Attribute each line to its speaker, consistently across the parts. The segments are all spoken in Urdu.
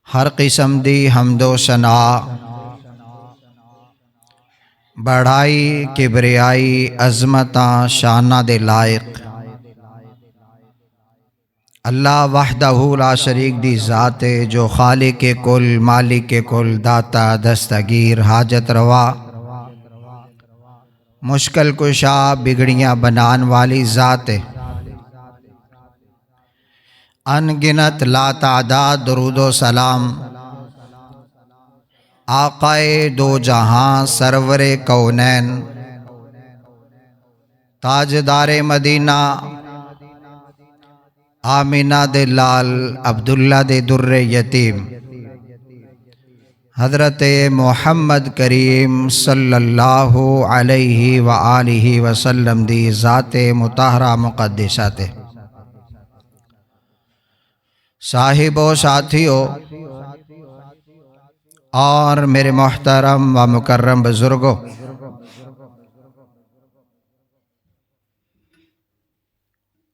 Speaker 1: ہر قسم دی حمد و ثنا، بڑائی کبریائی عظمتاں شانہ دے لائق اللہ وحدہ لا شریک دی ذات ہے، جو خالق کل مالک کل داتا دستگیر حاجت روا مشکل کشا بگڑیاں بنان والی ذات ہے۔ ان گنت لا تعداد درود و سلام آقائے دو جہاں سرور کونین تاجدار مدینہ آمینہ دے لال عبداللہ دے در یتیم حضرت محمد کریم صلی اللہ علیہ وآلہ وسلم دی ذات مطہرہ مقدسہ تے صاحبو ساتھیو اور میرے محترم و مکرم بزرگوں،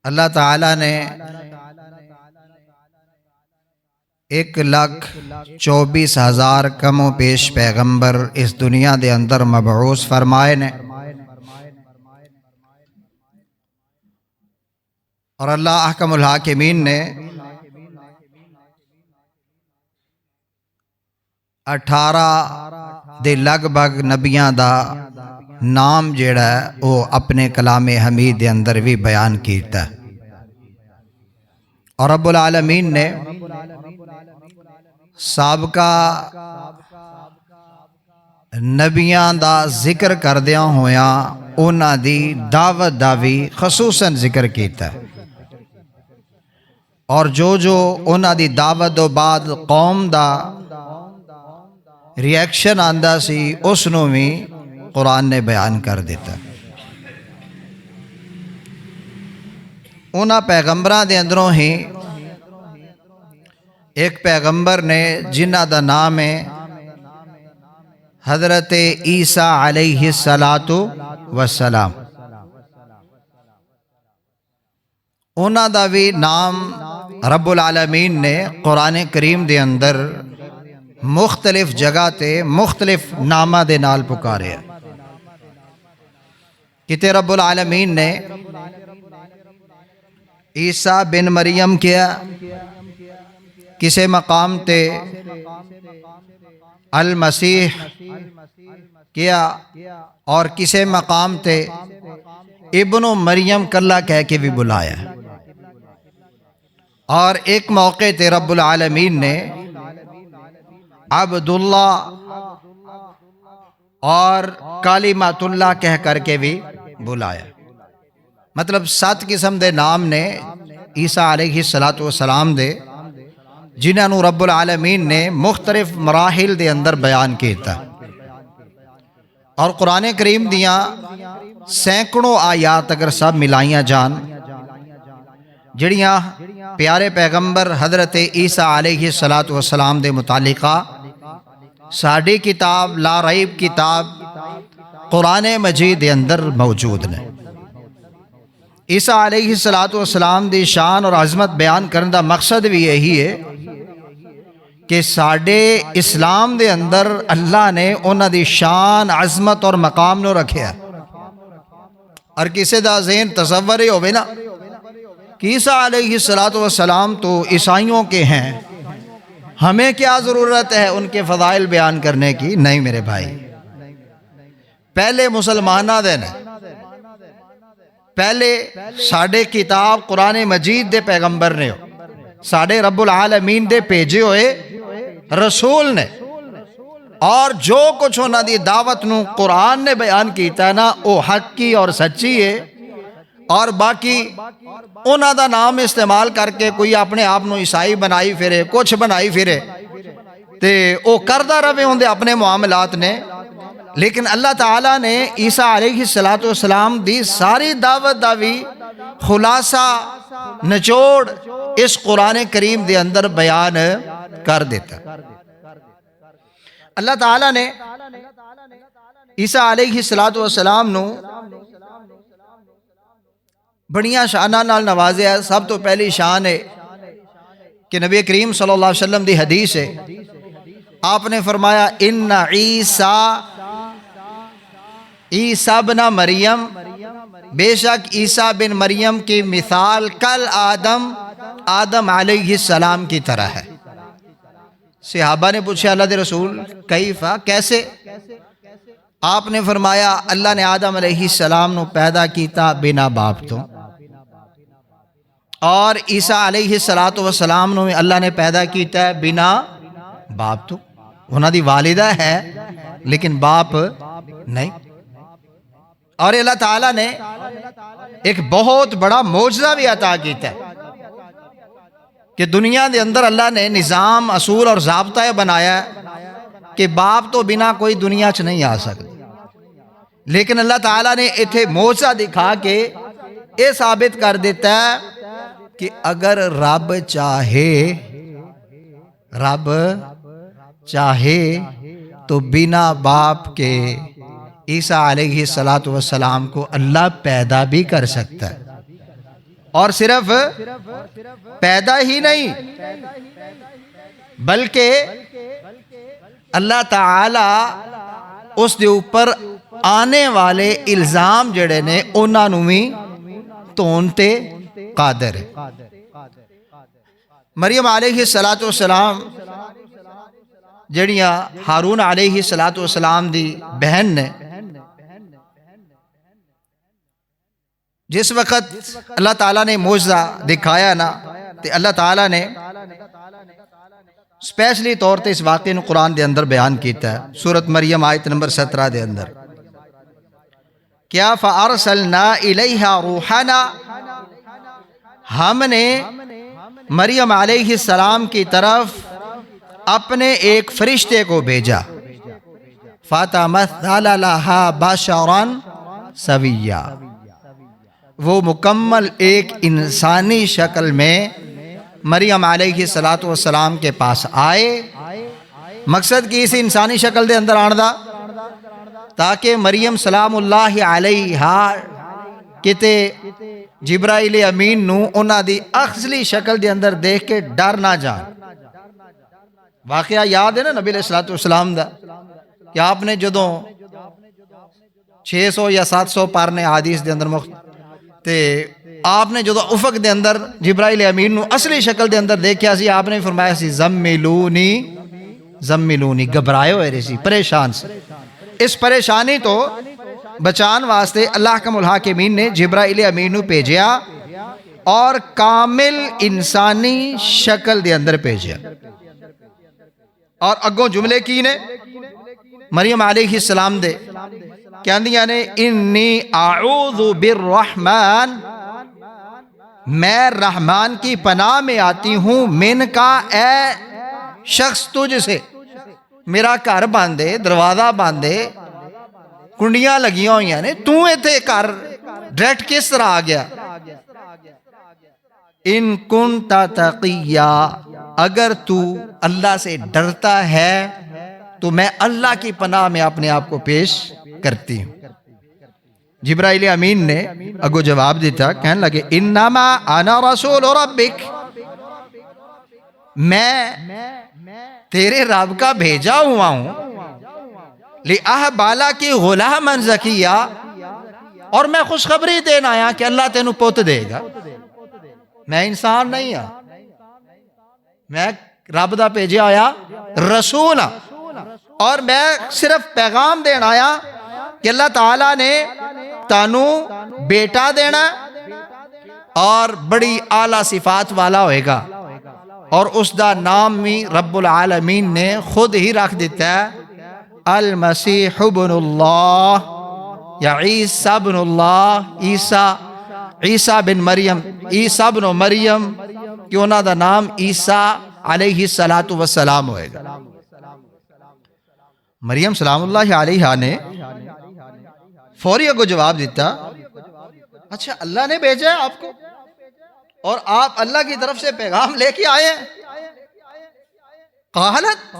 Speaker 1: اللہ تعالیٰ نے 1,24,000 کم و پیش پیغمبر اس دنیا دے اندر مبعوث فرمائے نے، اور اللہ احکم الحاکمین نے 18 دے لگ بھگ نبیاں دا نام جیڑا ہے وہ اپنے کلام حمید دے اندر بھی بیان کیتا ہے، اور رب العالمین نے سابقہ نبیاں دا ذکر کردیاں ہویاں انہاں دی دعوت دا بھی خصوصاً ذکر کیتا ہے، اور جو انہاں دی دعوت دو بعد قوم دا ریئیکشن آندا سی اس نو بھی قرآن نے بیان کر دیتا۔ انہاں پیغمبراں دے اندروں ہی ایک پیغمبر نے جنہ دا نام ہے حضرت عیسیٰ علیہ السلام، انہاں دا بھی نام رب العالمین نے قرآن کریم دے اندر مختلف جگہ تے مختلف نامہ دے نال پکارے ہیں۔ کتے رب العالمین نے عیسیٰ بن مریم کیا، کسے مقام تے المسیح کیا، اور کسے مقام تے ابن مریم کلہ کہہ کے بھی بلایا، اور ایک موقع تے رب العالمین نے عبداللہ اور کلمۃ اللہ کہہ کر کے بھی بلایا۔ مطلب 7 قسم دے نام نے عیسیٰ علیہ السلام دے، جنہاں نو رب العالمین نے مختلف مراحل دے اندر بیان کیتا، اور قرآن کریم دیاں سینکڑوں آیات اگر سب ملائیاں جان جڑیاں پیارے پیغمبر حضرت عیسیٰ علیہ السلام دے متعلقہ ساڈی کتاب لا ریب کتاب قرآن مجید دے اندر موجود نے۔ عیسیٰ علیہ السلام دی شان اور عظمت بیان کرنے دا مقصد بھی یہی ہے کہ ساڈے اسلام دے اندر اللہ نے انہاں دی شان عظمت اور مقام نو رکھیا، اور کسے دا ذہن تصور ہی ہوئے نا کہ عیسیٰ علیہ السلام تو عیسائیوں کے ہیں، ہمیں کیا ضرورت ہے ان کے فضائل بیان کرنے کی؟ نہیں میرے بھائی، پہلے مسلمانہ دن پہلے ساڑھے کتاب قرآن مجید دے پیغمبر نے، ساڑھے رب العالمین دے بھیجے ہوئے رسول نے، اور جو کچھ انہاں دی دعوت نو قرآن نے بیان کیتا ہے نا وہ حق کی اور سچی ہے، اور باقی انہاں دا نام استعمال کر کے کوئی اپنے آپ نو عیسائی بنائی پھرے، کچھ بنائی پھرے تے او کردہ روے ہوندے اپنے معاملات نے، لیکن اللہ تعالیٰ نے عیسیٰ علیہ السلام دی ساری دعوت دا بھی خلاصہ نچوڑ اس قرآن کریم دے اندر بیان کر دیتا۔ اللہ تعالیٰ نے عیسیٰ علیہ السلام نو بڑیاں شانہ نال نوازے ہے۔ سب تو پہلی شان ہے کہ نبی کریم صلی اللہ علیہ وسلم دی حدیث ہے، آپ نے فرمایا ان عیسیٰ بن مریم، بے شک عیسیٰ بن مریم کی مثال کل آدم علیہ السلام کی طرح ہے۔ صحابہ نے پوچھا اللہ دے رسول کیفا، کیسے؟ آپ نے فرمایا اللہ نے آدم علیہ السلام نو پیدا کیتا بنا باپ تو، اور عیسیٰ علیہ السلام نو اللہ نے پیدا کیتا ہے بنا باپ تو، انہاں دی والدہ ہے لیکن باپ نہیں۔ اور اللہ تعالیٰ نے ایک بہت بڑا معجزہ بھی عطا کیتا ہے کہ دنیا دے اندر اللہ نے نظام، اصول اور ضابطہ بنایا ہے کہ باپ تو بنا کوئی دنیا چ نہیں آ سکتا، لیکن اللہ تعالیٰ نے اتھے معجزہ دکھا کے یہ ثابت کر دیتا ہے کہ اگر رب چاہے تو بنا باپ کے عیسیٰ علیہ السلام کو اللہ پیدا بھی کر سکتا ہے، اور صرف پیدا ہی نہیں بلکہ اللہ تعالی اس دے اوپر آنے والے الزام جڑے نے انہاں نوں وی دھون تے قادر ہے۔ مریم علیہ السلام جڑیاں ہارون علیہ السلام دی بہن نے، جس وقت اللہ تعالیٰ نے معجزہ دکھایا نا تے اللہ تعالیٰ نے سپیشلی طور تے اس واقعے نو قرآن دے اندر بیان کیتا ہے، سورۃ مریم آیت نمبر 17 دے اندر، کیا فَأَرْسَلْنَا إِلَيْهَا رُوحَنَا، ہم نے مریم علیہ السلام کی طرف اپنے ایک فرشتے کو بھیجا، فَتَمَثَّلَ لَهَا بَشَرًا سَوِيًّا، وہ مکمل ایک انسانی شکل میں مریم علیہ السلام کے پاس آئے۔ مقصد کی اس انسانی شکل دے اندر آن دا تاکہ مریم سلام اللہ علیہا کتے جبرائیل امین نو انہاں دی اصلی شکل دے اندر دیکھ کے ڈر نہ جان۔ واقعہ یاد ہے نا نبی علیہ السلام دا کہ آپ نے جدوں 600 یا 700 پارنے حدیث دے اندر تے آپ نے جدو افق دے اندر جبرائیل امین نو اصلی شکل دے اندر دیکھیا سی، آپ نے فرمایا سی زملونی، گھبرائے ہوئے رہی سی، پریشان سے۔ اس پریشانی تو بچان واسطے اللہ کا الحاکمین نے جبرائیل امین نو بھیجیا اور کامل انسانی شکل دے اندر بھیجیا، اور اگوں جملے کی نے مریم علیہ السلام دے کہندیاں نے انی اعوذ بالرحمن، میں رحمان کی پناہ میں آتی ہوں، من کا اے شخص تجھ سے، میرا گھر باندھے، دروازہ باندھے، کنڈیاں لگیاں ہوئی ہیں، تو ایتھے گھر ڈائریکٹ کس طرح آ گیا؟ ان کنت تقیا، اگر تو اللہ سے ڈرتا ہے تو میں اللہ کی پناہ میں اپنے آپ کو پیش کرتی ہوں۔ جبرائیل امین نے اگو جواب دیتا، کہنے لگے انما انا رسول ربک، میں تیرے رب کا بھیجا ہوا ہوں، لِأَحْبَالَ کی غلامًا زکیہ، اور میں خوشخبری دینا آیا کہ اللہ تینوں پوت دے گا۔ میں انسان نہیں ہاں، میں رب دا بھیجا آیا رسول ہاں، اور میں صرف پیغام دینا آیا کہ اللہ تعالیٰ نے تانوں بیٹا دینا اور بڑی اعلیٰ صفات والا ہوئے گا، اور اس دا نام بھی رب العالمین نے خود ہی رکھ دیتا ہے، المسیح ابن اللہ، یا عیسیٰ ابن اللہ، عیسیٰ بن مریم، عیسیٰ بن مریم، کہ انہاں دا نام عیسیٰ علیہ السلام ہوئے گا۔ مریم سلام اللہ علیہ نے فوری کو جواب دیتا، اچھا اللہ نے بھیجا ہے آپ کو اور آپ اللہ کی طرف سے پیغام لے کے آئے ہیں؟ قالت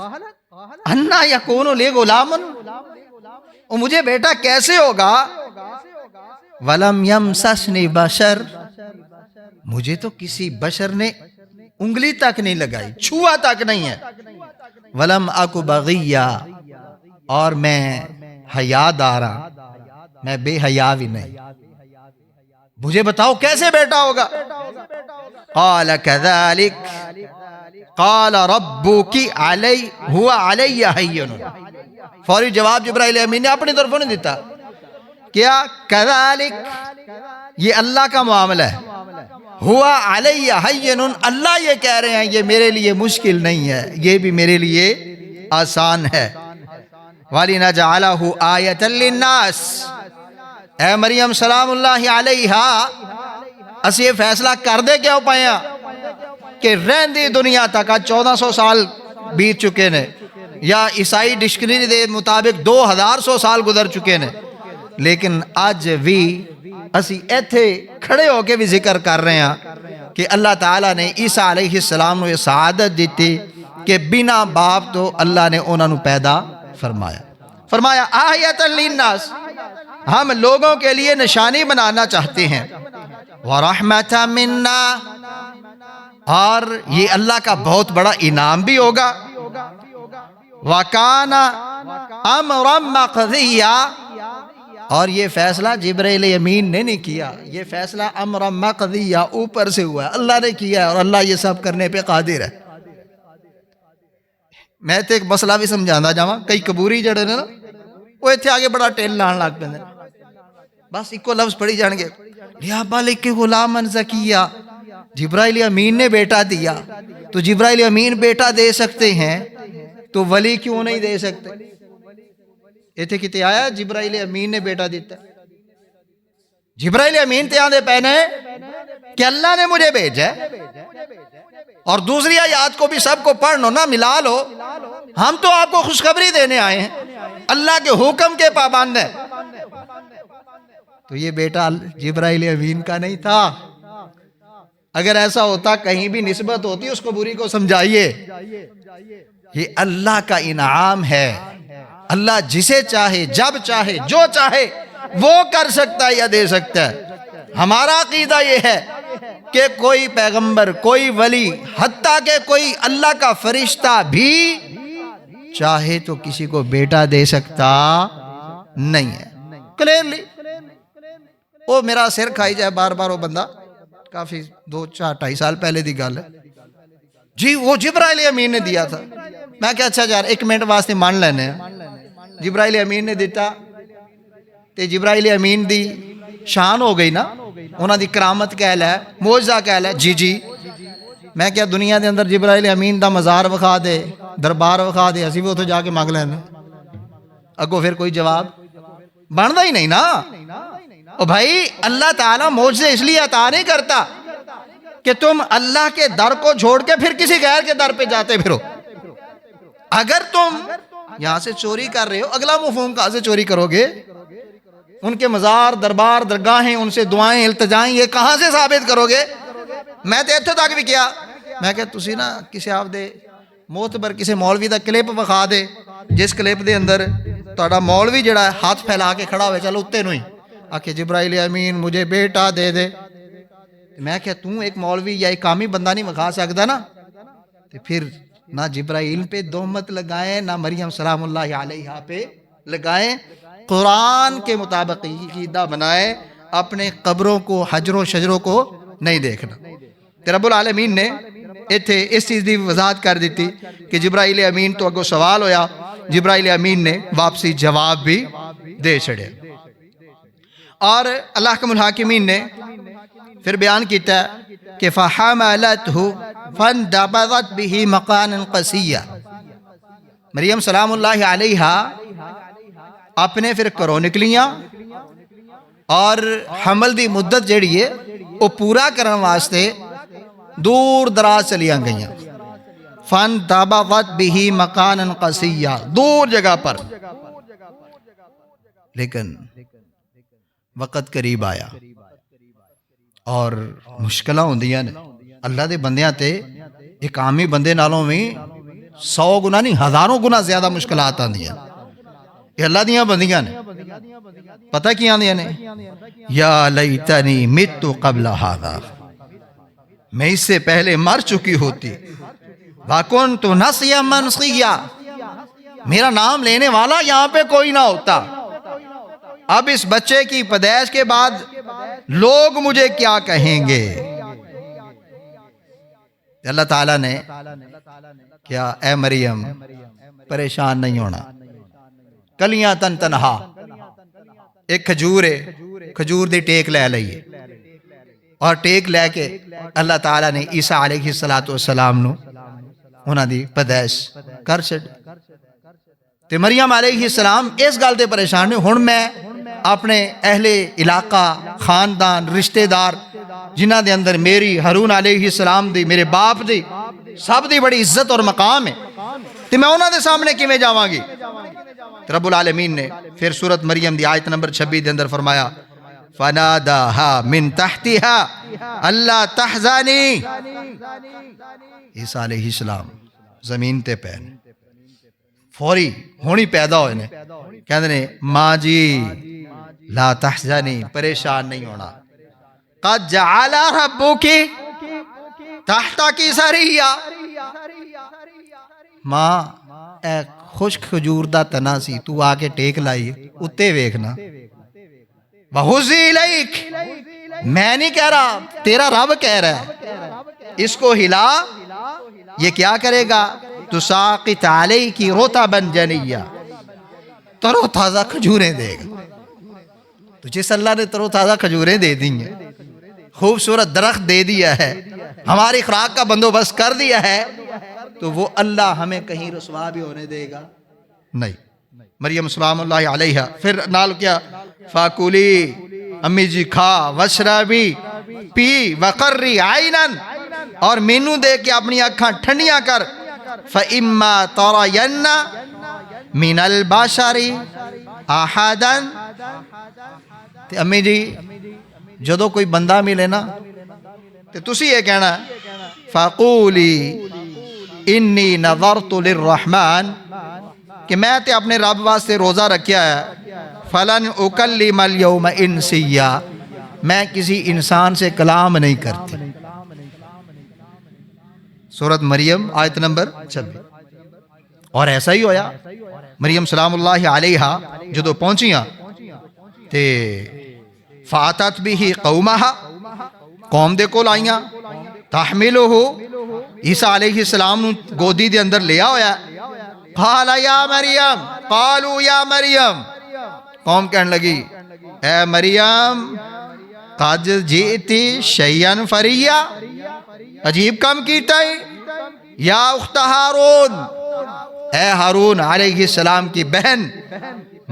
Speaker 1: انا یکون لی غلام، مجھے بیٹا کیسے ہوگا؟ ولم یمسسنی بشر، مجھے تو کسی بشر نے انگلی تک نہیں لگائی، چھوا تک نہیں ہے. ولم اکو بغیہ، اور میں حیا دارا، میں بے حیا بھی نہیں. مجھے بتاؤ کیسے بیٹا ہوگا؟ قال كذلك قال ربك علی هو علی ہین. فوری جواب جبرائیل امین نے اپنی طرفوں نہیں دیتا. کیا؟ کذالک، یہ اللہ کا معاملہ ہے. ہوا علی ہین، اللہ یہ کہہ رہے ہیں یہ میرے لیے مشکل نہیں ہے، یہ بھی میرے لیے آسان ہے. وَلِنَجْعَلَهُ آیَةً لِلنَّاسِ، اے مریم سلام اللہ علیہا، اسی یہ فیصلہ کر دے کیا پایا کہ رہندی دنیا تک 1400 سال بیت چکے نے، یا عیسائی ڈکشنری دے مطابق 2100 سال گزر چکے نے، لیکن آج بھی اسی ایتھے کھڑے ہو کے بھی ذکر کر رہے ہیں کہ اللہ تعالیٰ نے عیسیٰ علیہ السلام نے سعادت دیتی کہ بنا باپ تو اللہ نے انہوں پیدا فرمایا آیۃ للناس، ہم لوگوں کے لیے نشانی بنانا چاہتے ہیں. وَرَحْمَةً مِنَّا، اور یہ اللہ کا بہت بڑا انعام بھی ہوگا. وَكَانَ أَمْرًا مَقْضِيًّا، اور یہ فیصلہ جبرائیل امین نے نہیں کیا، یہ فیصلہ امر مقضیہ اوپر سے ہوا ہے، اللہ نے کیا ہے، اور اللہ یہ سب کرنے پہ قادر ہے. میں تے ایک مسئلہ بھی سمجھانا جاواں، کئی قبوری جڑے نے نا وہ اتنے آگے بڑا ٹیل لان لگ پہ، بس ایک لفظ پڑھی جان گے، یا بالک غلامن زکیہ، جبرائیل امین نے بیٹا دیا، تو جبرائیل امین بیٹا دے سکتے ہیں تو ولی کیوں نہیں دے سکتے؟ ایتھے کتے آیا جبرائیل امین نے بیٹا دیتا؟ جبرائیل امین تے آندے پہنے کہ اللہ نے مجھے بھیجا ہے، اور دوسری آیات کو بھی سب کو پڑھنو نا، ملا لو. ہم تو آپ کو خوشخبری دینے آئے ہیں، اللہ کے حکم کے پابند ہیں. تو یہ بیٹا جبرائیل امین کا نہیں تھا. اگر ایسا ہوتا کہیں بھی نسبت ہوتی اس کو بری کو سمجھائیے. یہ اللہ کا انعام ہے. اللہ جسے چاہے جب چاہے جو چاہے وہ کر سکتا ہے یا دے سکتا ہے. ہمارا عقیدہ یہ ہے کہ کوئی پیغمبر، کوئی ولی، حتیٰ کہ کوئی اللہ کا فرشتہ بھی چاہے تو کسی کو بیٹا دے سکتا نہیں ہے. کلیئرلی وہ میرا سر کھائی جائے بار بار وہ بندہ، کافی 2-4-2.5 سال پہلے دی گل ہے جی، وہ جبرائیل امین نے دیا تھا. میں کہ اچھا یار 1 منٹ واسطے مان لینے ہیں. جبرائیل امین نے دیتا تے جبرائیل امین دی شان ہو گئی نا، انہاں دی کرامت کہہ لے، معجزہ کہہ لے. جی میں کیا دنیا دے اندر جبرائیل امین دا مزار وکھا دے، دربار وکھا دے، اسی بھی اتھے جا کے مانگ لینے. اگو پھر کوئی جواب بندا ہی نہیں نا. او بھائی اللہ تعالیٰ معجزے اس لیے عطا نہیں کرتا کہ تم اللہ کے در کو چھوڑ کے پھر کسی غیر کے در پہ جاتے پھرو. اگر تم یہاں سے چوری کر رہے ہو، اگلا مفہوم کہاں سے چوری کرو گے؟ ان کے مزار، دربار، درگاہیں، ان سے دعائیں، التجائیں، یہ کہاں سے ثابت کرو گے؟ میں تو اتنے تک بھی کیا، میں کہ تسی نا کسی آپ دے معتبر کسی مولوی دا کلپ وکھا دے، جس کلپ دے اندر تہاڈا مولوی جڑا ہے ہاتھ پھیلا کے کھڑا ہوئے چلو اتے نو ہی آکھے جبرائیل امین مجھے بیٹا دے دے. میں کہ تم ایک مولوی یا ایک کامی بندہ نہیں وکھا سکتا نا، تو پھر نہ جبرائیل پہ تہمت لگائیں، نہ مریم سلام اللہ علیہا پہ لگائیں. قرآن کے مطابق عقیدہ بنائے، اپنے قبروں کو، حجروں شجروں کو نہیں دیکھنا. کہ رب العالمین نے ایتھے اس چیز دی وضاحت کر دیتی کہ جبرائیل امین تو اگو سوال ہویا، جبرائیل امین نے واپسی جواب بھی دے چھڑے. اور اللہ کے الحاکمین نے پھر بیان کیتا ہے کہ فَحَمَلَتْهُ فَانْتَبَذَتْ بِهِ مَقَانًا قَصِيًّا، مریم سلام اللہ علیہا اپنے پھر کرو نکلیاں اور حمل دی مدت جڑی ہے وہ پورا کرن واسطے دور دراز چلیاں گئیاں. فَانْتَبَذَتْ بِهِ مَقَانًا قَصِيًّا، دور جگہ پر. لیکن وقت قریب آیا اور مشکلہ ہوندیاں نے. اللہ دے بندیاں تے ایک عامی بندے نالوں میں 100 گنا نہیں 1000 گنا زیادہ مشکلات آندیاں. یہ اللہ دیاں بندیاں نے. پتہ کی آندیاں نے؟ یا لیتنی مت قبل ھذا، میں اس سے پہلے مر چکی ہوتی، وَكُنْتُ نَسْيًا مَنْسِيًّا، میرا نام لینے والا یہاں پہ کوئی نہ ہوتا۔ اب اس بچے کی پیدائش کے بعد لوگ مجھے کیا کہیں گے؟ اللہ تعالیٰ نے کیا، اے مریم پریشان نہیں ہونا، کلیاں تن تنہا، ایک کھجور ہے، کھجور دی ٹیک لے لئیے، اور ٹیک لے کے اللہ تعالیٰ نے عیسیٰ علیہ السلام نو انہاں دی پیدائش کر چھڈ۔ تے مریم علیہ السلام اس گل تے پریشان نہیں، ہن میں اپنے اہل علاقہ، خاندان، رشتہ دار جنہاں دے اندر میری ہارون علیہ السلام دی، میرے باپ دی سب دی بڑی عزت اور مقام ہے، تے میں انہاں دے سامنے کیویں جاواں گی؟ رب العالمین نے پھر سورۃ مریم دی آیت نمبر 26 دے اندر فرمایا فَنَادَاهَا مِن تَحْتِهَا أَلَّا تَحْزَنِي، عیسیٰ علیہ السلام زمین تے پے فوری ہونی پیدا ہوئے نے، کہندے نے ماں جی لا تحزنی، پریشان نہیں ہونا، قد جعل ربک تحتک سریا، ماں اے خشک کھجور دا تنا سی، تو آ کے ٹیک لائی اتے ویکھنا، وَحُزِّ إِلَيْكَ، میں نہیں کہہ رہا، تیرا رب کہہ رہا ہے، اس کو ہلا، یہ کیا کرے گا؟ تُسَاقِطْ عَلَيْكِ رُطَبًا جَنِيًّا، تر و تازہ کھجوریں دے گا۔ تو جس اللہ نے تر و تازہ کھجوریں دے دی ہیں، خوبصورت درخت دے دیا ہے، ہماری خوراک کا بندوبست کر دیا ہے، تو وہ اللہ ہمیں کہیں رسوا بھی ہونے دے گا نہیں۔ مریم سلام اللہ علیہ پھر نال کیا، فاکولی، امی جی کھا، وشربی، پی، وقری عینن، اور مینو دے کے اپنی اکھاں ٹھنڈیاں کر، فَإِمَّا تَرَيَنَّ مِنَ الْبَشَرِ أَحَدًا، تے امی جی جدو کوئی بندہ ملے نا تے تسی یہ کہنا فَقُولِي إِنِّي نَظَرْتُ لِلرَّحْمَنِ، کہ میں تے اپنے رب واسطے روزہ رکھیا ہے، فَلَنْ أُكَلِّمَ الْيَوْمَ إِنْسِيًّا، میں کسی انسان سے کلام نہیں کرتی۔ سورۃ مریم آیت نمبر 26۔ اور ایسا ہی ہویا، مریم سلام اللہ علیہ جدو پہنچیاں تے فَأَتَتْ بِهِ قَوْمَهَا، قوم دے کول آئیاں، تَحْمِلُهُ، عیسیٰ علیہ السلام نو گودی دے اندر لیا ہویا، قَالَ يَا مریم، قَالُوا يَا مریم، قوم کہنے لگی اے مریم قَدْ جِئْتِ شَيْئًا فَرِيًّا، عجیب کام کیتا ہے، یا اخت ہارون، اے ہارون علیہ السلام کی بہن،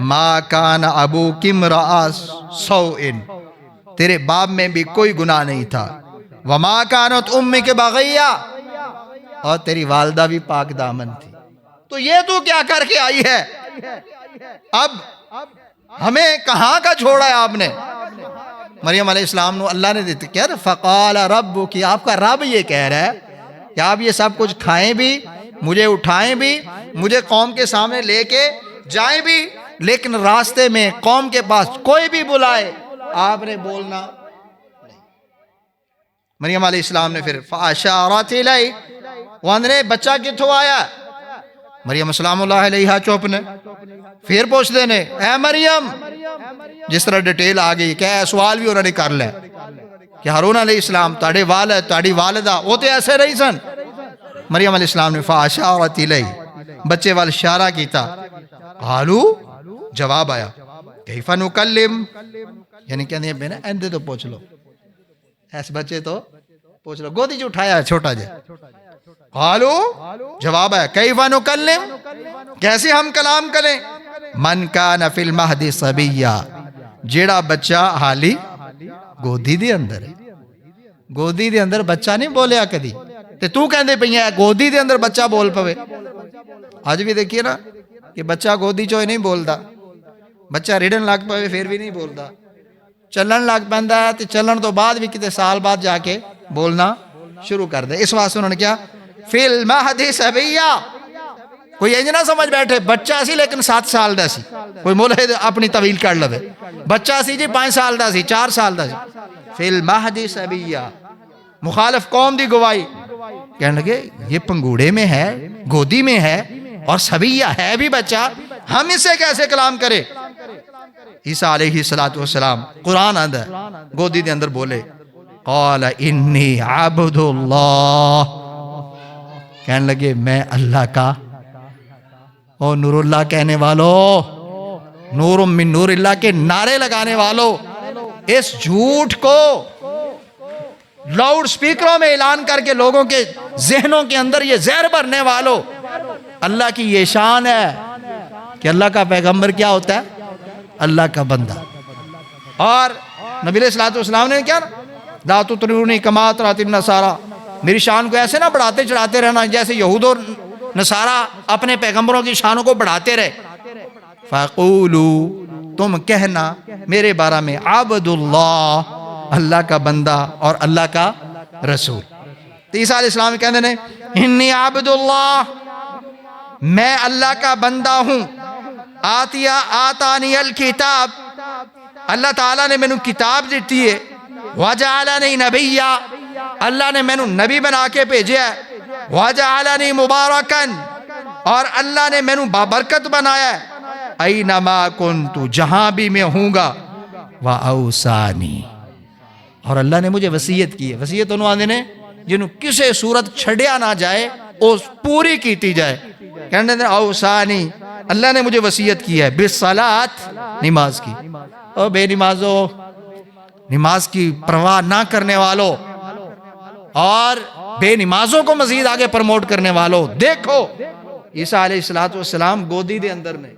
Speaker 1: ما کان ابوک امرأ سوء، تیرے باپ میں بھی کوئی گناہ نہیں تھا، وما کانت امک بغیہ، اور تیری والدہ بھی پاک دامن تھی، تو یہ تو کیا کر کے آئی ہے؟ اب ہمیں کہاں کا چھوڑا ہے آپ نے؟ مریم علیہ السلام نو اللہ نے دیتے کہہ رہا فقال ربک، کہ آپ کا رب یہ کہہ رہا ہے کہ آپ یہ سب کچھ کھائیں بھی، مجھے اٹھائیں بھی، مجھے قوم کے سامنے لے کے جائیں بھی، لیکن راستے میں قوم کے پاس کوئی بھی بلائے آپ نے بولنا نہیں۔ مریم علیہ السلام نے پھر فاشارت الیہ، وہاں بچہ کتھوں آیا؟ مریم سلام اللہ علیہ چوپ نے پھر پوچھ دینے اے مریم، جس طرح ڈیٹیل آگئی کہ سوال بھی انہوں نے کر لے کہ ہارون علیہ السلام تاڑے والد تاڑی والدہ وہ تو ایسے رہی سن۔ مریم علیہ السلام نے فاشارت الیہ، بچے وال اشارہ کیتا، قالو، جواب آیا، کیف نکلم، یعنی کہنے ہیں اندے تو پوچھ لو، ایسے بچے تو پوچھ لو، گودی جو اٹھایا چھوٹا جے، قالو، جواب آیا، کیف نکلم، کیسے ہم کلام کریں، من کان فی المہد صبیہ، جیڑا بچہ حالی گودی دے اندر ہے، گودی دے اندر بچہ نہیں بولیا کدی، تے تو کہندے پئی ہے گودی دے اندر بچہ بول پوے۔ آج بھی دیکھیے نا کہ بچہ گودی چوئے نہیں بولدا، بچہ ریڑن لگ پوے پھر بھی نہیں بولدا، چلن لگ پیندا ہے تے چلن تو بعد بھی کتے سال بعد جا کے بولنا شروع کر دے۔ اس واسطے انہوں نے کیا فی المہد صبیہ، کوئی انج نہ سمجھ بیٹھے بچہ سی لیکن 7 سال دا سی، کوئی ملحد اپنی طویل کر لوے، بچہ سی جی 5 سال دا سی، 4 سال دا سی، فی المہد صبیہ، مخالف قوم دی گواہی. کہنے لگے یہ پنگوڑے میں ہے, گودی میں ہے, اور سبیہ ہے بھی بچہ, ہم اسے کیسے کلام کرے. عیسیٰ علیہ السلام قرآن اندر گودی دے اندر بولے, قال انی عبد اللہ, کہنے لگے میں اللہ کا. او نور اللہ کہنے والو, نور من نور اللہ کے نعرے لگانے والو, اس جھوٹ کو لاؤڈ سپیکروں میں اعلان کر کے لوگوں کے ذہنوں کے اندر یہ زہر بھرنے والو, اللہ کی یہ شان ہے کہ اللہ کا پیغمبر کیا ہوتا ہے, اللہ کا بندہ. اور نبی علیہ السلام نے کیا نا, لا تطرونی کما طرت النصارى, میری شان کو ایسے نہ بڑھاتے چڑھاتے رہنا جیسے یہود اور نصارہ اپنے پیغمبروں کی شانوں کو بڑھاتے رہے. فَقُولُوا, تم کہنا میرے بارے میں, عبد اللہ, اللہ کا بندہ اور اللہ کا رسول. تو عیسیٰ علیہ السلام کہتے ہیں انی عبد اللہ, میں اللہ کا بندہ ہوں. آتانی الکتاب, اللہ تعالیٰ نے میں نے کتاب دیتی ہے. وجعلنی نبیا, اللہ نے میں نے نبی بنا کے بھیجا ہے. وجعلنی مبارکن, اور اللہ نے میں نے بابرکت بنایا ہے. اینما کنت, جہاں بھی میں ہوں گا. واوصانی, اور اللہ نے مجھے وصیت کی ہے. وصیت انہوں آدھے نے جنہوں کسے صورت چھڑیا نہ جائے اس پوری کیتی جائے. کہنے دیں اوصانی, اللہ نے مجھے وصیت کی ہے بالصلاۃ, نماز کی. او بے نمازو, نماز کی پرواہ نہ کرنے والو اور بے نمازوں کو مزید آگے پرموٹ کرنے والو, دیکھو عیسیٰ علیہ السلام گودی دے اندر نے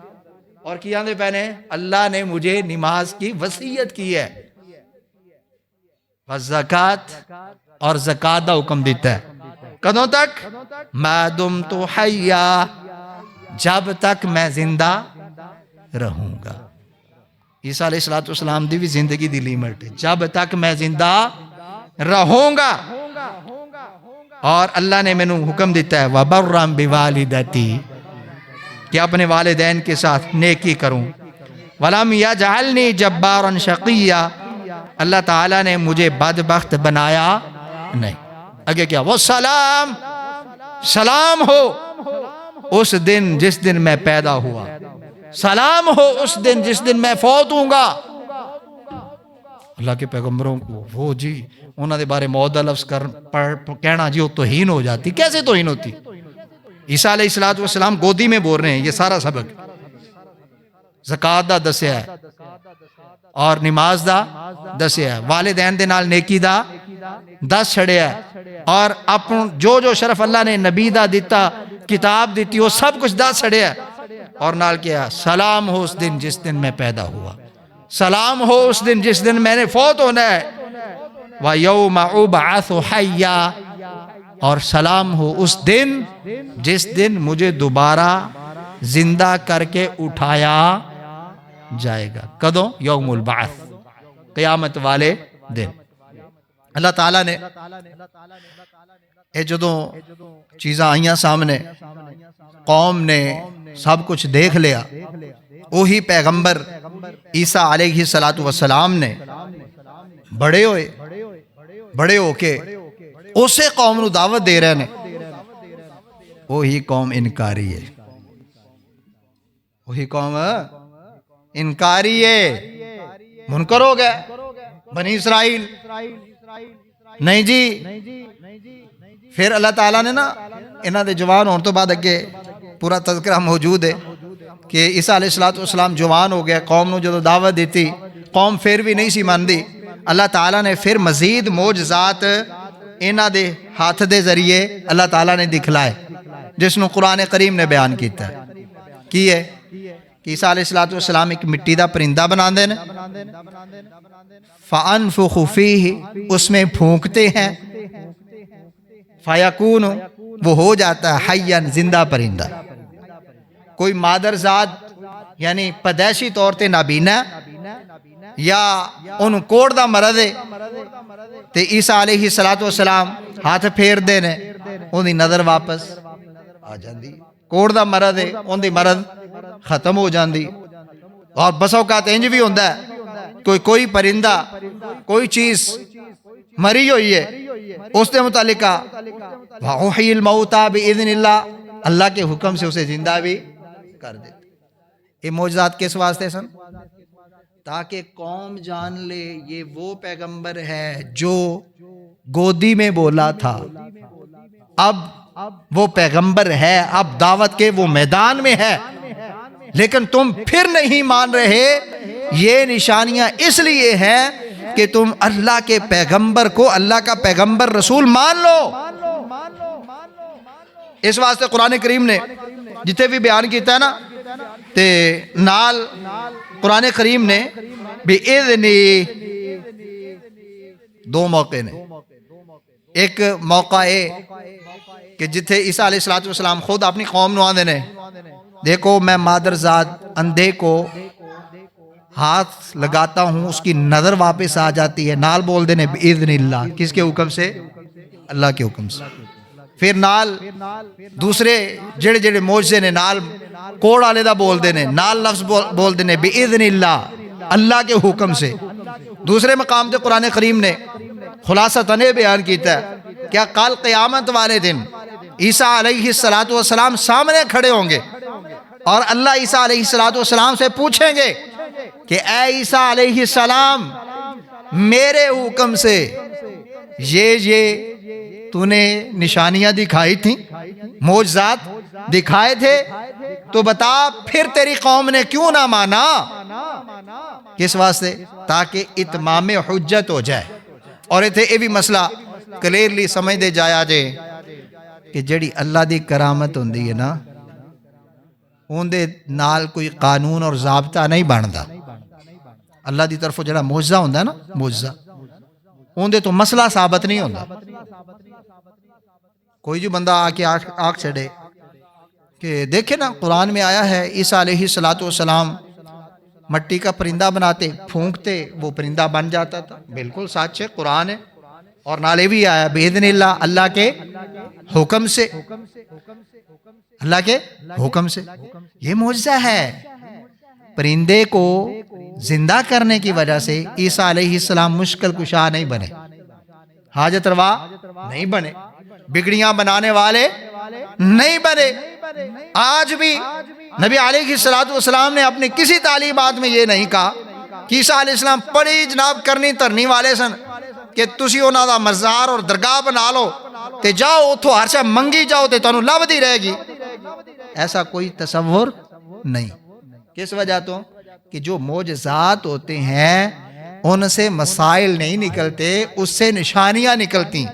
Speaker 1: اور کیا دے پہنے, اللہ نے مجھے نماز کی وصیت کی ہے. والزکاة, اور زکاة دا حکم دیتا ہے. کدوں تک؟ ما دمت حیا, جب تک میں زندہ رہوں گا. عیسیٰ علیہ السلام دی بھی زندگی دی لیمٹ ہے, جب تک میں زندہ رہوں گا. اور اللہ نے میں نے حکم دیتا ہے وَبَرًّا بِوَالِدَتِي, کہ اپنے والدین کے ساتھ نیکی کروں. وَلَمْ يَجْعَلْنِي جَبَّارًا شَقِيًّا, اللہ تعالیٰ نے مجھے بدبخت بنایا نہیں. آگے کیا, وَالسَّلَام, سلام ہو اس دن جس دن میں پیدا ہوا, سلام ہو اس دن جس دن میں فوت ہوں گا. اللہ کے پیغمبروں کو وہ جی انہوں نے بارے معدہ لفظ کہنا جی وہ توہین ہو جاتی. کیسے توہین ہوتی؟ عیسیٰ علیہ السلام گودی میں بول رہے ہیں یہ سارا سبق. زکاة دا دسیا ہے اور نماز دا دسیا ہے, والدین دے نال نیکی دا دس چھڑیا ہے, اور جو جو شرف اللہ نے نبی دا دیتا, کتاب دیتی, وہ سب کچھ دس چھڑیا ہے. اور نال کیا, سلام ہو اس دن جس دن میں پیدا ہوا, سلام ہو اس دن جس دن میں نے فوت ہونا ہے. وَيَوْمَ أُبْعَثُ حَيًّا, اور سلام ہو اس دن جس دن مجھے دوبارہ زندہ کر کے اٹھایا جائے گا. کدوں؟ یوم البعث, قیامت والے دن. اللہ تعالیٰ نے یہ جدوں چیزاں آئیاں سامنے, قوم نے سب کچھ دیکھ لیا, وہی پیغمبر عیسیٰ علیہ السلام نے بڑے ہو کے اسے قوم نو دعوت دے رہے ہیں. وہی قوم انکاری ہے, وہی قوم انکاری ہے, منکر ہو گئے. بنی اسرائیل نہیں جی. پھر اللہ تعالیٰ نے نا انہاں دے جوان ہونے تو بعد اگے پورا تذکرہ موجود ہے کہ عیسیٰ علیہ السلام جوان ہو گیا, قوم نو جدو دعوت دیتی قوم پھر بھی نہیں سی ماندی. اللہ تعالیٰ نے پھر مزید معجزات انہاں دے ہاتھ دے ذریعے اللہ تعالیٰ نے دکھلائے, جس نو قرآن کریم نے بیان کیتا ہے. کی ہے کہ عیسیٰ علیہ السلام ایک مٹی دا پرندہ بنا دے, فَأَنفُخُ فِيهِ, اس میں پھونکتے ہیں, فَيَكُونُ, وہ ہو جاتا ہے, حَيًّا, زندہ پرندہ. کوئی مادر ذات یعنی پیدائشی طور تے نابینا یا ان کوڑ دا مرض ہے تے عیسیٰ علیہ السلام ہاتھ پھیر دے نے, ان دی نظر واپس آ جاندی. کوڑ دا مرض ہے, ان دی مرض ختم ہو جاندی. اور بس اوقات انج بھی ہوندا ہے کوئی پرندہ کوئی چیز مری ہوئی ہے اس نے متعلق کہا وَأُحْيِي الْمَوْتَى بِإِذْنِ اللَّهِ، اللہ کے حکم سے اسے زندہ بھی کر دیتے۔ یہ معجزات کس واسطے سن؟ تاکہ قوم جان لے یہ وہ پیغمبر ہے جو گودی میں بولا تھا، اب وہ پیغمبر ہے، اب دعوت کے وہ میدان میں ہے، لیکن تم پھر نہیں مان رہے۔ یہ نشانیاں اس لیے ہیں کہ تم اللہ کے پیغمبر کو، اللہ کا پیغمبر رسول مان لو۔ اس واسطے قرآن کریم نے جتنے بھی بیان کیتا ہے نا تے نال قرآن کریم نے بِإِذْنِ دو موقع نے۔ ایک موقع ہے کہ جتھے عیسیٰ علیہ السلام خود اپنی قوم نو آندے نے دیکھو میں مادرزاد اندھے کو ہاتھ لگاتا ہوں اس کی نظر واپس آ جاتی ہے، نال بول دینے بِإِذْنِ اللہ، کس کے حکم سے؟ اللہ کے حکم سے۔ پھر نال دوسرے جڑے جڑے معجزے نے نال کوڑ والے دا بول دینے، نال لفظ بول دینے بِإِذْنِ اللہ، اللہ کے حکم سے۔ دوسرے مقام تے قرآن کریم نے خلاصہ تنے بیان کیتا ہے کیا کل قیامت والے دن عیسیٰ علیہ السلام سامنے کھڑے ہوں گے اور اللہ عیسیٰ علیہ السلام سے پوچھیں گے کہ اے عیسیٰ علیہ السلام میرے حکم سے یہ تو نے نشانیاں دکھائی تھیں، معجزات دکھائے تھے، تو بتا پھر تیری قوم نے کیوں نہ مانا؟ کس واسطے؟ تاکہ اتمام حجت ہو جائے۔ اور اتھے یہ بھی مسئلہ کلیئرلی سمجھ دے جایا جے کہ جڑی اللہ دی کرامت ہوندی ہے نا اون دے نال کوئی قانون اور ضابطہ نہیں بندا۔ اللہ دی طرفوں جڑا معجزہ ہوندا ہے نا، معجزہ اون دے تو مسئلہ ثابت نہیں ہوندا۔ کوئی جو بندہ آ کے آنکھ چھڑے کہ دیکھے نا قرآن میں آیا ہے عیسیٰ علیہ السلام مٹی کا پرندہ بناتے، پھونکتے وہ پرندہ بن جاتا تھا، بالکل سچ ہے، قرآن ہے۔ اور نالے بھی آیا بِإِذْنِ اللہ، اللہ کے حکم سے، اللہ کے حکم سے۔ یہ معجزہ ہے۔ پرندے کو زندہ کرنے کی وجہ سے عیسیٰ علیہ السلام مشکل کشا نہیں بنے، حاجت روا نہیں بنے، بگڑیاں بنانے والے نہیں بنے۔ آج بھی نبی علیہ السلام نے اپنی کسی تعلیمات میں یہ نہیں کہا کہ عیسیٰ علیہ السلام بڑی جناب کرنی ترنی والے سن کہ تسی انہاں دا مزار اور درگاہ بنا لو تے جاؤ اتھوں ہر شے منگی جاؤ تے تانوں لبدی رہے گی۔ ایسا کوئی تصور نہیں۔ کس وجہ تو کہ جو معجزات ہوتے ہیں ان سے مسائل نہیں نکلتے، اس سے نشانیاں نکلتی۔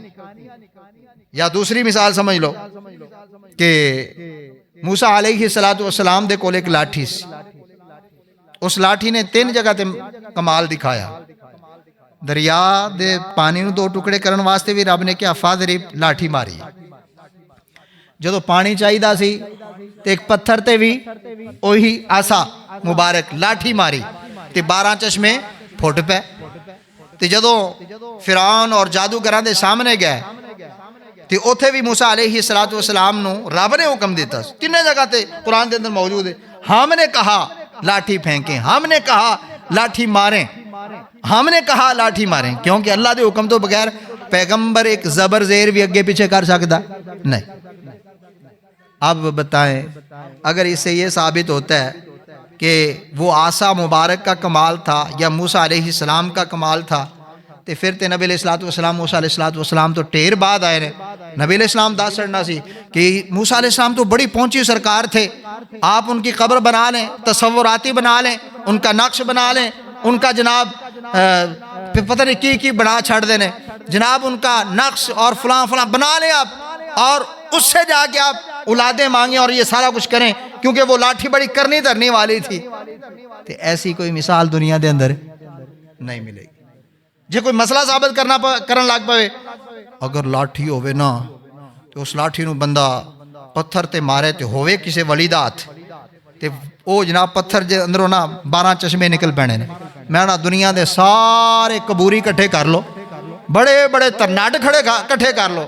Speaker 1: یا دوسری مثال سمجھ لو کہ موسیٰ علیہ السلام دے کول ایک لاٹھی سی، اس لاٹھی نے 3 جگہ تے کمال دکھایا۔ دریا دے پانی نو 2 ٹکڑے کرن واسطے بھی رب نے کیا فاضرب لاٹھی ماری، جدو پانی چاہیدا سی تے ایک پتھر تے بھی وہی آسا مبارک لاٹھی ماری تے 12 چشمے پھٹ پے۔ تے جدو فرعون اور جادوگراں دے سامنے گئے تے اوتھے بھی موسیٰ علیہ السلام نو رب نے حکم دیتا، 3 جگہ تے قرآن دے اندر موجود ہے، ہم نے کہا لاٹھی پھینکیں، ہم نے کہا لاٹھی ماریں، ہم نے کہا لاٹھی ماریں، کیونکہ اللہ دے حکم تو بغیر پیغمبر ایک زبر زیر بھی اگے پیچھے کر سکتا نہیں۔ اب بتائیں اگر اس سے یہ ثابت ہوتا ہے کہ وہ آسا مبارک کا کمال تھا یا موسیٰ علیہ السلام کا کمال تھا تو پھر تے نبی علیہ السلام موسیٰ علیہ السلام تو ٹیر بعد آئے نے۔ نبی علیہ السلام دا سڑنا سی کہ موسیٰ علیہ السلام تو بڑی پہنچی سرکار تھے، آپ ان کی قبر بنا لیں، تصوراتی بنا لیں، ان کا نقش بنا لیں، ان کا جناب پتہ نہیں کی بنا چھڑ دینے، جناب ان کا نقش اور فلاں فلاں بنا لیں آپ، اور اس سے جا کے آپ اولادیں مانگیں اور یہ سارا کچھ کریں، کیونکہ وہ لاٹھی بڑی کرنی دھرنی والی تھی۔ تو ایسی کوئی مثال دنیا دے اندر نہیں ملے گی۔ جے کوئی مسئلہ ثابت کرن لگ پوے، اگر لاٹھی ہوئے نا تو اس لاٹھی نو بندہ پتھر تے مارے تے ہوئے کسے ولی دا ہاتھ تے او جناب پتھر جے اندروں نا 12 چشمے نکل پینے نے۔ میں نا دنیا دے سارے قبوری کٹھے کر لو، بڑے بڑے ترناٹ کٹھے کر لو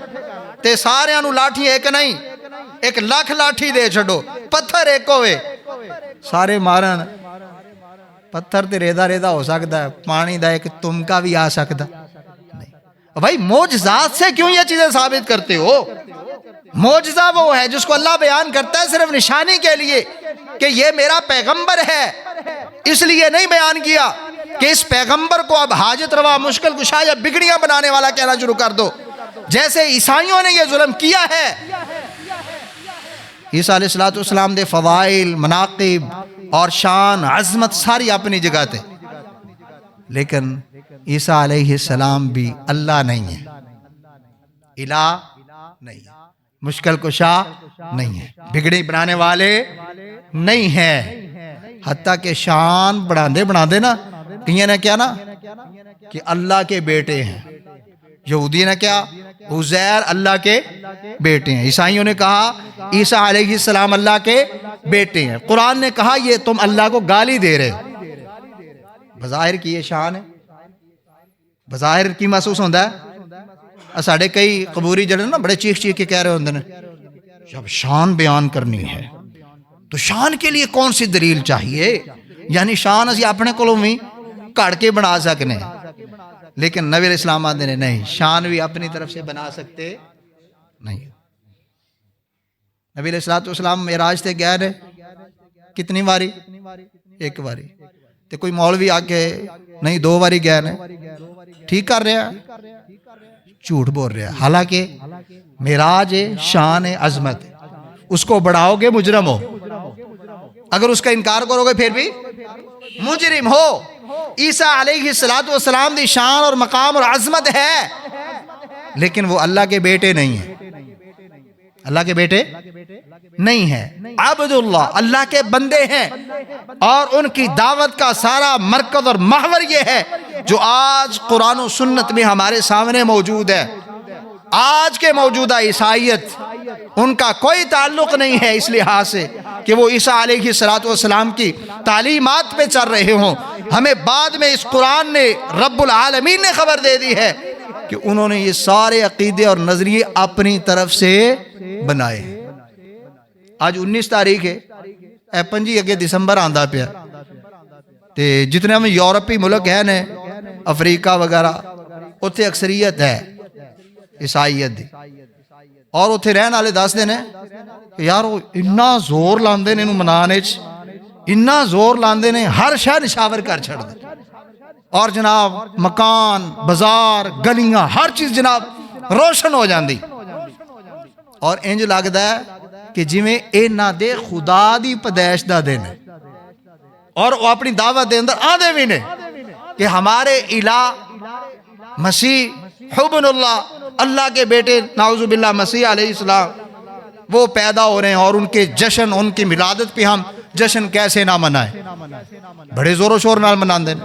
Speaker 1: تے سارے انو لاٹھی ایک نہیں، 1 لاکھ لاٹھی دے چھڑو، پتھر ایک ہوئے سارے مارن، پتھر تے ریدہ ہو سکتا ہے، پانی دا ایک تمکا بھی آ سکتا نہیں۔ بھائی معجزات سے کیوں یہ چیزیں ثابت کرتے ہو؟ معجزہ وہ ہے جس کو اللہ بیان کرتا ہے صرف نشانی کے لیے کہ یہ میرا پیغمبر ہے، اس لیے نہیں بیان کیا کہ اس پیغمبر کو اب حاجت روا، مشکل کشا یا بگڑیاں بنانے والا کہنا شروع کر دو، جیسے عیسائیوں نے یہ ظلم کیا ہے۔ عیسیٰ علیہ السلام دے فضائل، مناقب اور شان، عظمت ساری اپنی جگہ تھے، لیکن عیسیٰ علیہ السلام بھی اللہ نہیں ہے، الہ نہیں ہے، مشکل کشا نہیں ہے، بگڑی بنانے والے نہیں ہیں۔ حتیٰ کہ شان بڑھاندے نا کہیں نے کیا نا کہ اللہ کے بیٹے ہیں، یہودی نے کیا عزیر اللہ کے بیٹے ہیں، عیسائیوں نے کہا عیسیٰ علیہ السلام اللہ کے بیٹے ہیں، قرآن نے کہا یہ تم اللہ کو گالی دے رہے ہو۔ بظاہر کی یہ شان ہے، بظاہر کی محسوس ہوتا ہے۔ ساڑھے کئی قبوری جڑے نا بڑے چیخ کے کہہ رہے ہوندے نے جب شان بیان کرنی ہے تو شان کے لیے کون سی دلیل چاہیے؟ یعنی شان اسی اپنے کولوں بھی کڑ کے بنا سکنے، لیکن نبی علیہ السلام آدھے نے نہیں، شان بھی اپنی طرف سے بنا سکتے نہیں۔ نبی علیہ السلام معراج تے گئے نے کتنی باری؟ ایک باری، تے کوئی مولوی آ کے نہیں 2 باری گئے نے، ٹھیک کر رہے ہیں؟ جھوٹ بول رہے ہیں۔ حالانکہ معراج شان عظمت، اس کو بڑھاؤ گے مجرم ہو، اگر اس کا انکار کرو گے پھر بھی مجرم ہو۔ عیسیٰ علیہ السلام دی شان اور مقام اور عظمت ہے، لیکن وہ اللہ کے بیٹے نہیں ہیں، اللہ کے بیٹے نہیں ہیں، عبداللہ اللہ کے بندے ہیں، اور ان کی دعوت کا سارا مرکز اور محور یہ ہے جو آج قرآن و سنت میں ہمارے سامنے موجود ہے۔ آج کے موجودہ عیسائیت ان کا کوئی تعلق نہیں ہے اس لحاظ سے کہ وہ عیسیٰ علیہ السلام کی تعلیمات پہ چل رہے ہوں۔ ہمیں بعد میں اس قرآن نے رب العالمین نے خبر دے دی ہے کہ انہوں نے یہ سارے عقیدے اور نظریے اپنی طرف سے بنائے۔ آج 19 تاریخ ہے، 25 اگے دسمبر آندا پیا، تے جتنے ہم یورپی ملک ہیں نے افریقہ وغیرہ، اتھے اکثریت ہے عیسائیت دی، اور اتھے رہن والے دس دن ہیں کہ یار وہ اتنا زور لاندے نے انہوں منانے چ، اتنا زور لاندے نے ہر شہر نشاور کر چھڑ دے، اور جناب مکان، بازار، گلیاں، ہر چیز جناب روشن ہو جاندی، اور انج لگدا ہے کہ جویں انہاں دے خدا دی پیدائش دا دن ہے، اور وہ اپنی دعوت دے اندر آدھے بھی نے کہ ہمارے الہ مسیح ابن اللہ، اللہ کے بیٹے نعوذ باللہ مسیح علیہ السلام وہ پیدا ہو رہے ہیں، اور ان کے جشن، ان کی ملادت پہ ہم جشن کیسے نہ منائیں، بڑے زور و شور نال مناندے ہیں۔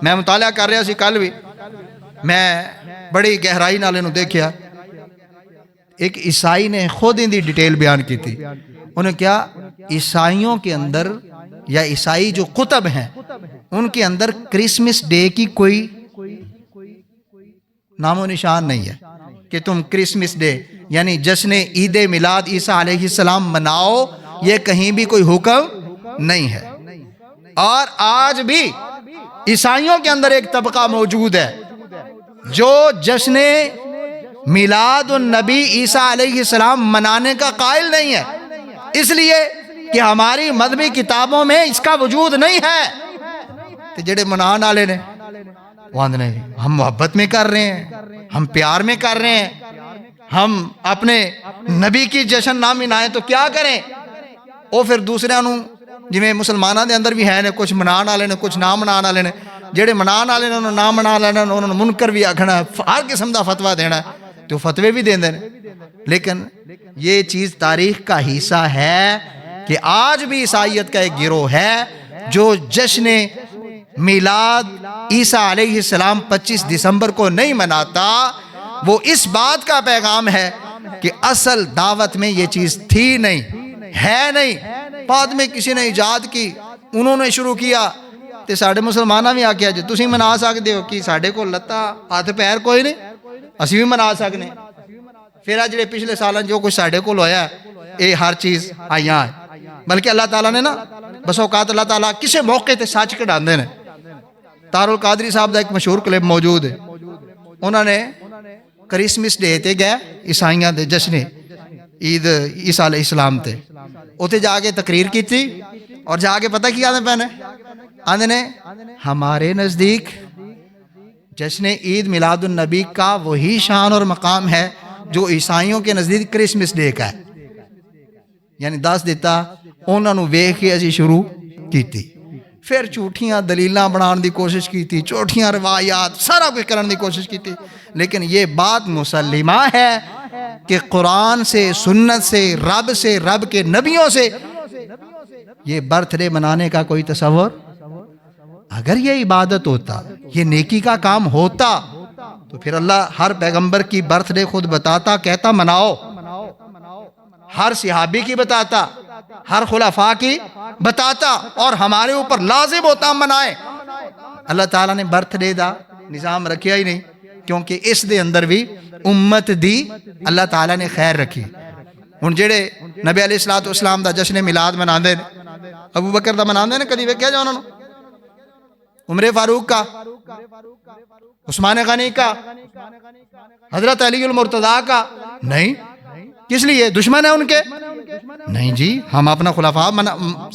Speaker 1: میں مطالعہ کر رہا سی کل بھی، میں بڑی گہرائی نال انہوں دیکھیا، ایک عیسائی نے خود ان دی ڈیٹیل بیان کی تھی، انہوں نے کیا عیسائیوں کے اندر یا عیسائی جو کتب ہیں ان کے اندر کرسمس ڈے کی کوئی نام و نشان نہیں ہے کہ تم کرسمس ڈے یعنی جشن عید میلاد عیسیٰ علیہ السلام مناؤ، یہ کہیں بھی کوئی حکم نہیں ہے۔ اور آج بھی عیسائیوں کے اندر ایک طبقہ موجود ہے جو جشن میلاد النبی عیسیٰ علیہ السلام منانے کا قائل نہیں ہے، اس لیے کہ ہماری مذہبی کتابوں میں اس کا وجود نہیں ہے۔ تو جڑے منان والے نے وہ آندے نے ہم محبت میں کر رہے ہیں، ہم پیار میں کر رہے ہیں، ہم اپنے نبی کی جشن نہ منائیں تو کیا کریں؟ وہ پھر دوسرے نوں جویں مسلمانوں دے اندر بھی ہے نے کچھ منان والے نے کچھ نہ منان والے نے، جڑے منان والے نے انہوں نہ منا لینا، انہوں نے منکر بھی آکھنا، ہر قسم دا فتویٰ دینا تو فتوے بھی دیندے نے۔ لیکن یہ چیز تاریخ کا حصہ ہے کہ آج بھی عیسائیت کا ایک گروہ ہے جو جشن میلاد عیسیٰ علیہ السلام 25 دسمبر کو نہیں مناتا۔ وہ اس بات کا پیغام ہے کہ اصل دعوت میں یہ چیز تھی نہیں، ہے نہیں، بعد میں کسی نے ایجاد کی، انہوں نے شروع کیا، تے ساڑھے مسلمانہ بھی آکیا جو تسی منا سکتے ہو کہ ساڑھے کو لتا ہاتھ پیر کوئی نہیں، اسی بھی منا سکنے۔ پھر آج پچھلے سالوں جو کچھ ساڑھے کو لویا ہے یہ ہر چیز آئیاں ہے، بلکہ اللہ تعالیٰ نے نا بس اوقات اللہ تعالیٰ کسے موقع تے سچ کڑھاندے نے۔ تار القادری صاحب دا ایک مشہور کلپ موجود ہے، انہوں نے کرسمس ڈے تے گئے عیسائیاں دے جشن عید عیسیٰ علیہ السلام تے اتنے جا کے تقریر کی تھی اور جا کے پتہ کی آدھے پہنے آدھے نے ہمارے نزدیک جشن عید میلاد النبی کا وہی شان اور مقام ہے جو عیسائیوں کے نزدیک کرسمس ڈے کا ہے. یعنی دس دیتا انہوں نے ویکھ کے اسی شروع کی تھی. پھر جھوٹیاں دلیلاں بنان دی کوشش کی تھی, جھوٹیاں روایات سارا کچھ کرنے دی کوشش کی تھی, لیکن یہ بات مسلمہ ہے کہ قرآن سے, سنت سے, رب کے نبیوں سے یہ برتھ ڈے منانے کا کوئی تصور, اگر یہ عبادت ہوتا, یہ نیکی کا کام ہوتا, تو پھر اللہ ہر پیغمبر کی برتھ ڈے خود بتاتا, کہتا مناؤ, ہر صحابی کی بتاتا, ہر خلفاء کی بتاتا, اور ہمارے اوپر لازم ہوتا ہم منائیں. اللہ تعالیٰ نے برتھ ڈے دا نظام رکھیا ہی نہیں, کیونکہ اس دے اندر بھی امت دی اللہ تعالیٰ نے خیر رکھی. ہن جڑے نبی علیہ الصلوۃ والسلام دا جشن میلاد مناندے نے, ابو بکر دا مناندے نے, کدی ویکھیا جا انہاں نوں؟ عمر فاروق کا, عثمان غنی کا, حضرت علی المرتضیٰ کا نہیں. کس لیے؟ دشمن ہے ان کے؟ نہیں جی, ہم اپنا خلفاء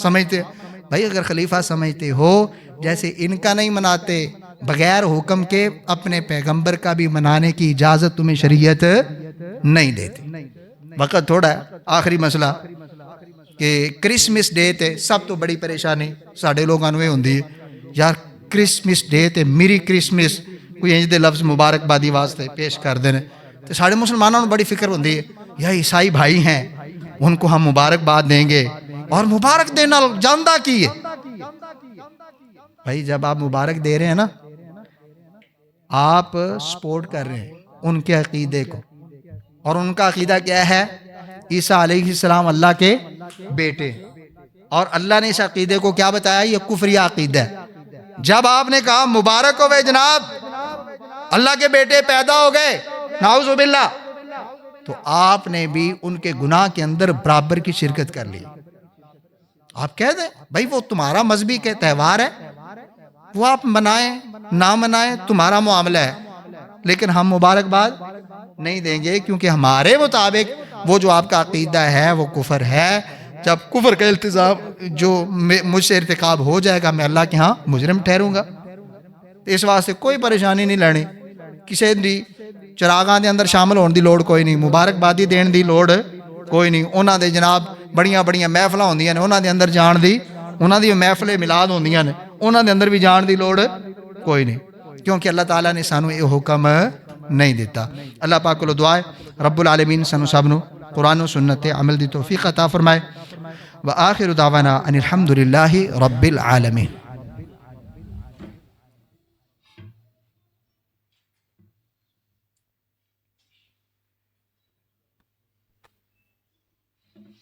Speaker 1: سمجھتے. بھائی اگر خلیفہ سمجھتے ہو, جیسے ان کا نہیں مناتے, بغیر حکم کے اپنے پیغمبر کا بھی منانے کی اجازت تمہیں شریعت نہیں دیتی. وقت تھوڑا ہے, آخری مسئلہ کہ کرسمس ڈے تے سب تو بڑی پریشانی ساڈے لوگاں نوں یہ ہوندی ہے, یار کرسمس ڈے تے میری کرسمس کوئی انج دے لفظ مبارکبادی واسطے پیش کردے نے, تے ساڈے مسلمانوں نوں بڑی فکر ہوندی ہے یا عیسائی بھائی ہیں ان کو ہم مبارکباد دیں گے, اور مبارک دینا جاندا کی ہے. بھائی جب آپ مبارک دے رہے ہیں نا, آپ سپورٹ کر رہے ہیں ان کے عقیدے کو, اور ان کا عقیدہ کیا ہے؟ عیسیٰ علیہ السلام اللہ کے بیٹے, اور اللہ نے اس عقیدے کو کیا بتایا؟ یہ کفری عقیدہ ہے. جب آپ نے کہا مبارک ہو جناب اللہ کے بیٹے پیدا ہو گئے, نعوذ باللہ, تو آپ نے بھی ان کے گناہ کے اندر برابر کی شرکت کر لی. آپ کہہ دیں بھائی وہ تمہارا مذہبی کے تہوار ہے, وہ آپ منائیں نہ منائیں تمہارا معاملہ ہے, لیکن ہم مبارکباد نہیں دیں گے, کیونکہ ہمارے مطابق وہ جو آپ کا عقیدہ ہے وہ کفر ہے. جب کفر کا التزام جو مجھ سے ارتکاب ہو جائے گا, میں اللہ کے ہاں مجرم ٹھہروں گا. اس واسطے کوئی پریشانی نہیں لینی, کسی دی چراغاں دے اندر شامل ہونے دی لوڑ کوئی نہیں, مبارکبادی دین دی لوڑ کوئی نہیں. انہاں دے جناب بڑیاں بڑیاں محفلاں ہوندیاں نے, انہاں دے اندر جان دی, انہاں دی محفل میلاد ہوندیاں نے, انہاں دے اندر بھی جان دی لوڑ کوئی نہیں, کیونکہ اللہ تعالیٰ نے سانو یہ حکم نہیں دیتا. اللہ پاک کو دعا ہے رب العالمین سانو سب نو قرآن و سنت عمل دی توفیق عطا فرمائے. وآخر دعوانا ان الحمد للہ رب العالمین.